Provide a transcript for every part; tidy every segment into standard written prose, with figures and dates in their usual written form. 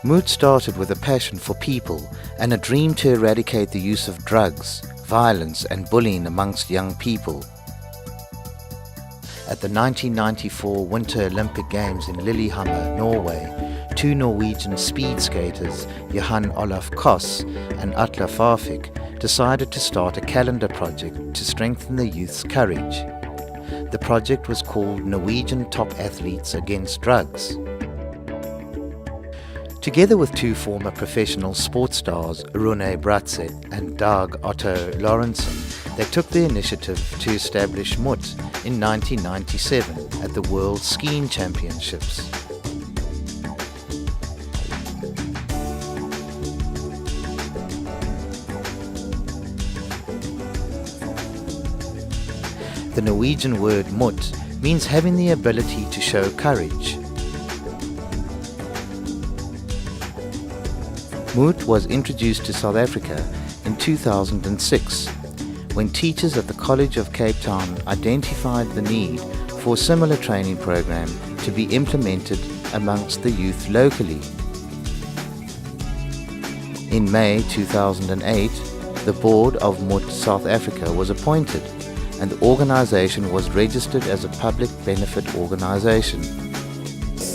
MOT started with a passion for people and a dream to eradicate the use of drugs, violence and bullying amongst young people. At the 1994 Winter Olympic Games in Lillehammer, Norway, two Norwegian speed skaters, Johan Olaf Koss and Atle Farfik, decided to start a calendar project to strengthen the youth's courage. The project was called Norwegian Top Athletes Against Drugs. Together with two former professional sports stars, Rune Bratseth and Dag Otto Lorentzen, they took the initiative to establish MOT in 1997 at the World Skiing Championships. The Norwegian word MOT means having the ability to show courage. MOT was introduced to South Africa in 2006 when teachers at the College of Cape Town identified the need for a similar training program to be implemented amongst the youth locally. In May 2008, the board of MOT South Africa was appointed and the organization was registered as a public benefit organization.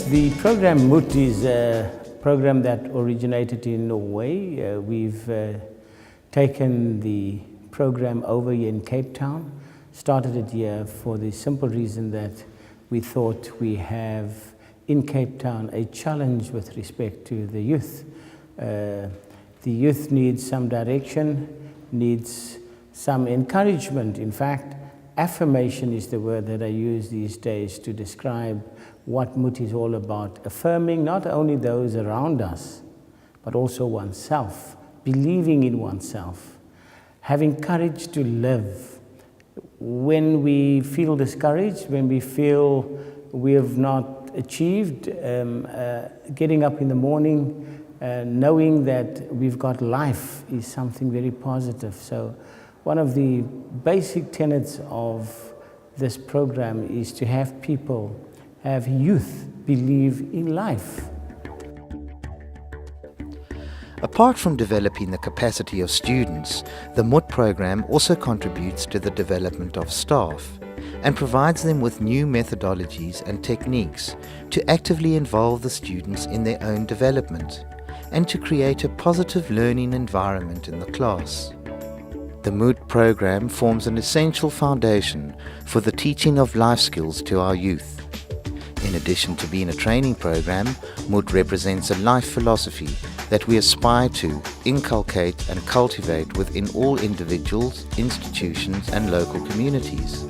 The program MOT is a program that originated in Norway. We've taken the program over here in Cape Town, started it here for the simple reason that we thought we have in Cape Town a challenge with respect to the youth. The youth needs some direction, needs some encouragement. In fact, affirmation is the word that I use these days to describe what MOT is all about, affirming not only those around us, but also oneself, believing in oneself, having courage to live. When we feel discouraged, when we feel we have not achieved, getting up in the morning, knowing that we've got life is something very positive. So one of the basic tenets of this program is to have people, have youth believe in life. Apart from developing the capacity of students, the MOT program also contributes to the development of staff and provides them with new methodologies and techniques to actively involve the students in their own development and to create a positive learning environment in the class. The MOT program forms an essential foundation for the teaching of life skills to our youth. In addition to being a training program, MOT represents a life philosophy that we aspire to inculcate and cultivate within all individuals, institutions and local communities.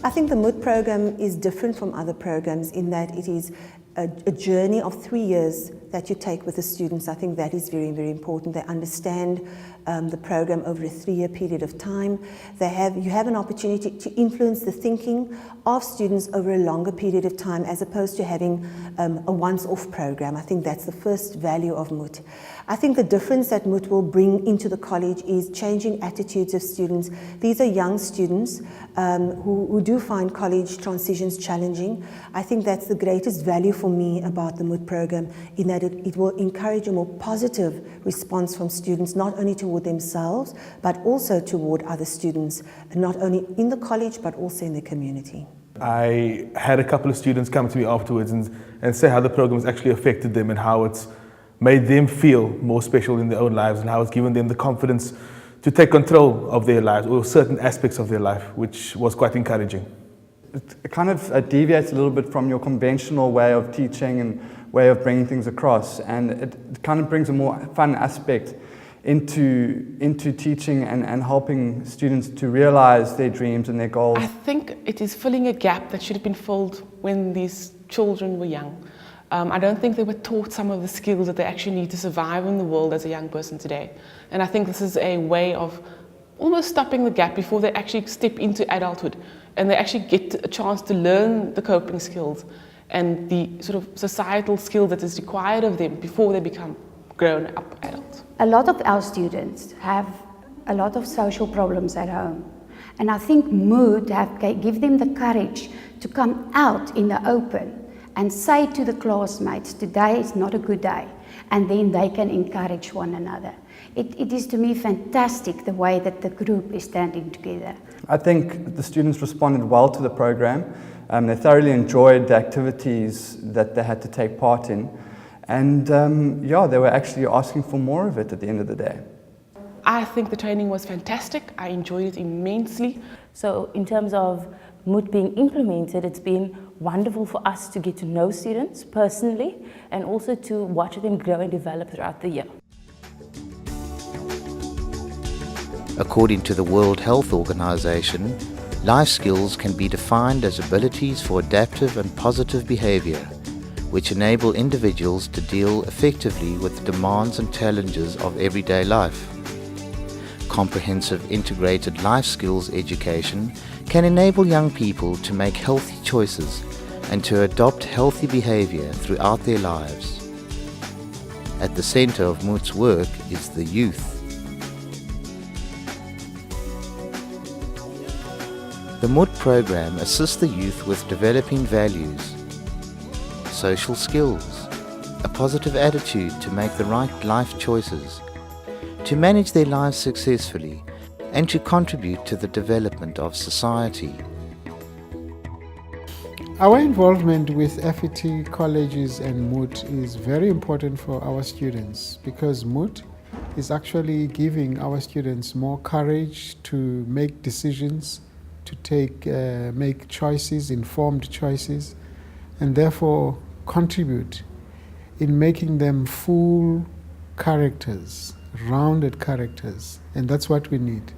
I think the MOT program is different from other programs in that it is a journey of 3 years that you take with the students. I think that is very, very important. They understand the program over a 3-year period of time. You have an opportunity to influence the thinking of students over a longer period of time as opposed to having a once-off program. I think that's the first value of MOT. I think the difference that MOT will bring into the college is changing attitudes of students. These are young students who do find college transitions challenging. I think that's the greatest value for me about the MOT program, in that it will encourage a more positive response from students, not only toward themselves, but also toward other students, not only in the college, but also in the community. I had a couple of students come to me afterwards and say how the program has actually affected them and how it's made them feel more special in their own lives and how it's given them the confidence to take control of their lives or certain aspects of their life, which was quite encouraging. It kind of deviates a little bit from your conventional way of teaching and way of bringing things across, and it kind of brings a more fun aspect into teaching and helping students to realize their dreams and their goals. I think it is filling a gap that should have been filled when these children were young. I don't think they were taught some of the skills that they actually need to survive in the world as a young person today. And I think this is a way of almost stopping the gap before they actually step into adulthood and they actually get a chance to learn the coping skills and the sort of societal skill that is required of them before they become grown-up adults. A lot of our students have a lot of social problems at home, And I think MOT give them the courage to come out in the open and say to the classmates, today is not a good day, and then they can encourage one another. It is to me fantastic the way that the group is standing together. I think the students responded well to the program. They thoroughly enjoyed the activities that they had to take part in, and yeah, they were actually asking for more of it at the end of the day. I think the training was fantastic. I enjoyed it immensely. So in terms of MOT being implemented, it's been wonderful for us to get to know students personally and also to watch them grow and develop throughout the year. According to the World Health Organization, life skills can be defined as abilities for adaptive and positive behavior, which enable individuals to deal effectively with the demands and challenges of everyday life. Comprehensive integrated life skills education can enable young people to make healthy choices and to adopt healthy behavior throughout their lives. At the center of MOT's work is the youth. The MOT program assists the youth with developing values, social skills, a positive attitude to make the right life choices, to manage their lives successfully, and to contribute to the development of society. Our involvement with FET colleges and MOT is very important for our students because MOT is actually giving our students more courage to make decisions, to make choices, informed choices, and therefore contribute in making them full characters, rounded characters, and that's what we need.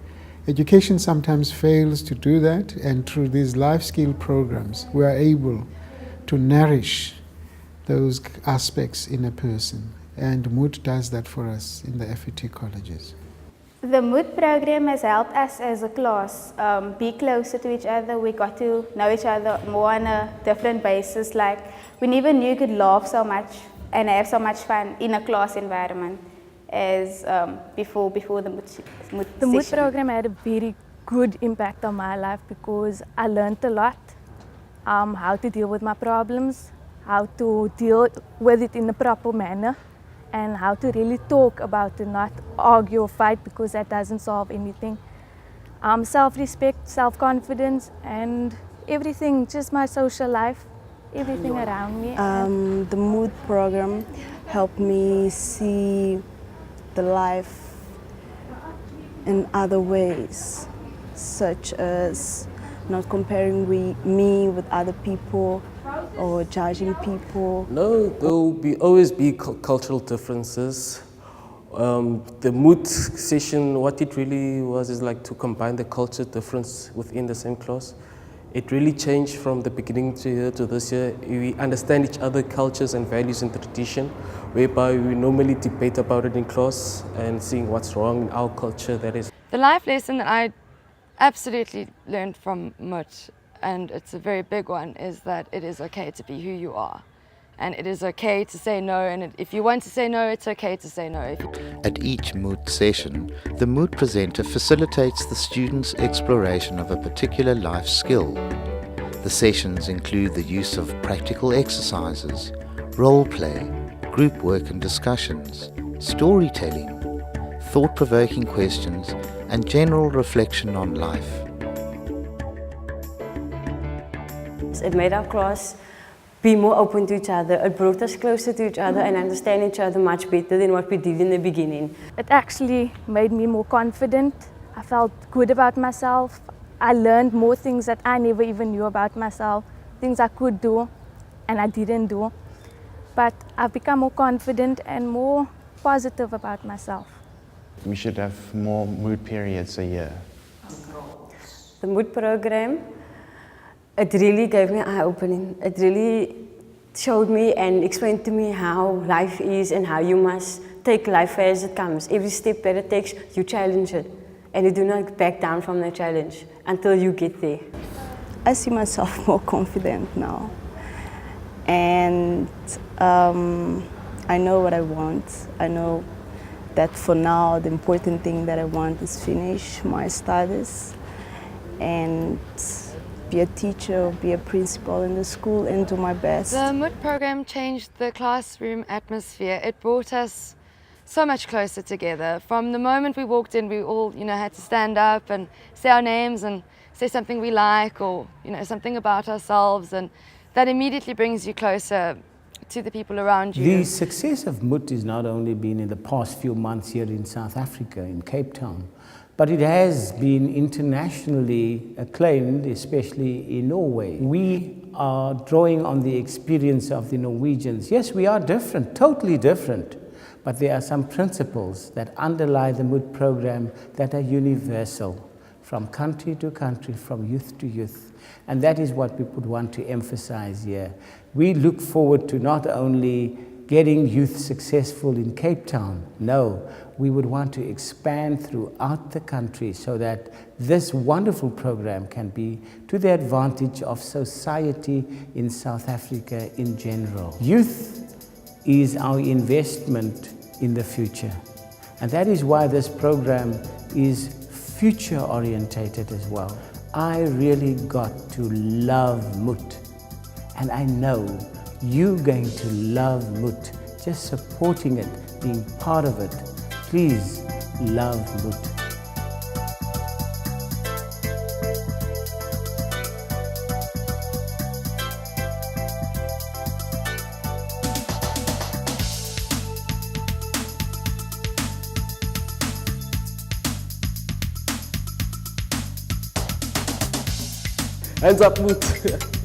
Education sometimes fails to do that, and through these life skill programs, we are able to nourish those aspects in a person, and MOT does that for us in the FET colleges. The MOT program has helped us as a class be closer to each other. We got to know each other more on a different basis. Like, we never knew you could laugh so much and have so much fun in a class environment as before the MOT session. The MOT program had a very good impact on my life because I learned a lot, how to deal with my problems, how to deal with it in a proper manner, and how to really talk about it, not argue or fight, because that doesn't solve anything. Self-respect, self-confidence, and everything, just my social life, everything around me. The MOT program helped me see the life in other ways, such as not comparing me with other people or judging people. No, there will always be cultural differences. The MOT session, what it really was is like to combine the culture difference within the same class. It really changed from the beginning to this year. We understand each other's cultures and values and tradition, whereby we normally debate about it in class and seeing what's wrong in our culture. That is. The life lesson that I absolutely learned from MOT, and it's a very big one, is that it is okay to be who you are. And it is okay to say no, and if you want to say no, it's okay to say no. At each MOT session, the MOT presenter facilitates the students' exploration of a particular life skill. The sessions include the use of practical exercises, role play, group work and discussions, storytelling, thought-provoking questions, and general reflection on life. It made our class be more open to each other. It brought us closer to each other and understand each other much better than what we did in the beginning. It actually made me more confident. I felt good about myself. I learned more things that I never even knew about myself, things I could do and I didn't do. But I've become more confident and more positive about myself. We should have more MOT periods a year. The MOT program, it really gave me eye-opening. It really showed me and explained to me how life is and how you must take life as it comes. Every step that it takes, you challenge it. And you do not back down from the challenge until you get there. I see myself more confident now. And I know what I want. I know that for now, the important thing that I want is finish my studies and be a teacher, be a principal in the school, and do my best. The MOT program changed the classroom atmosphere. It brought us so much closer together. From the moment we walked in, we all, had to stand up and say our names and say something we like, or, something about ourselves, and that immediately brings you closer to the people around you. The success of MOT has not only been in the past few months here in South Africa, in Cape Town, but it has been internationally acclaimed, especially in Norway. We are drawing on the experience of the Norwegians. Yes, we are different, totally different, but there are some principles that underlie the MOT program that are universal, from country to country, from youth to youth. And that is what we would want to emphasize here. We look forward to not only getting youth successful in Cape Town, no, we would want to expand throughout the country so that this wonderful program can be to the advantage of society in South Africa in general. Youth is our investment in the future. And that is why this program is future orientated as well. I really got to love MOT, and I know you're going to love MOT. Just supporting it, being part of it. Please love MOT. Hands up, MOT.